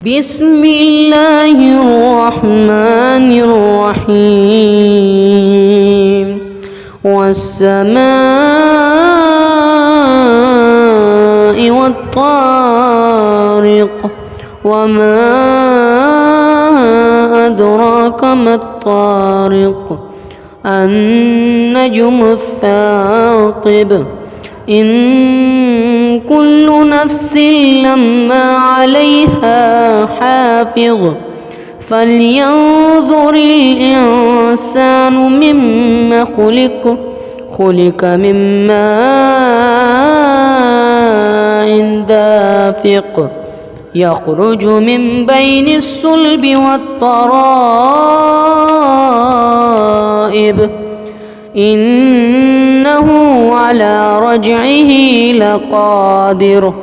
بسم الله الرحمن الرحيم والسماء والطارق وما أدراك ما الطارق النجم الثاقب إن كل نفس لما عليها حافظ فلينظر الإنسان مما خلق من ماء دافق يخرج من بين الصلب والترائب إنه على رجعه لقادر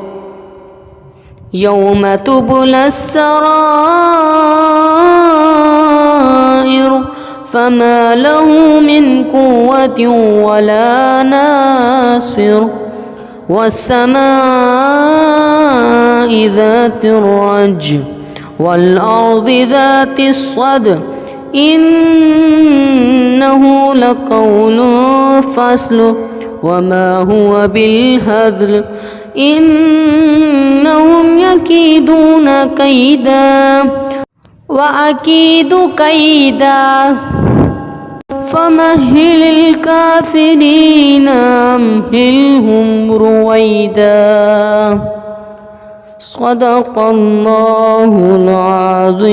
يوم تبلى السرائر فما له من قوة ولا ناصر والسماء ذات الرج والأرض ذات الصدع إنه لقول فصل وما هو بالهزل إنهم يكيدون كيدا وأكيد كيدا فمهل الكافرين أمهلهم رويدا صدق الله العظيم.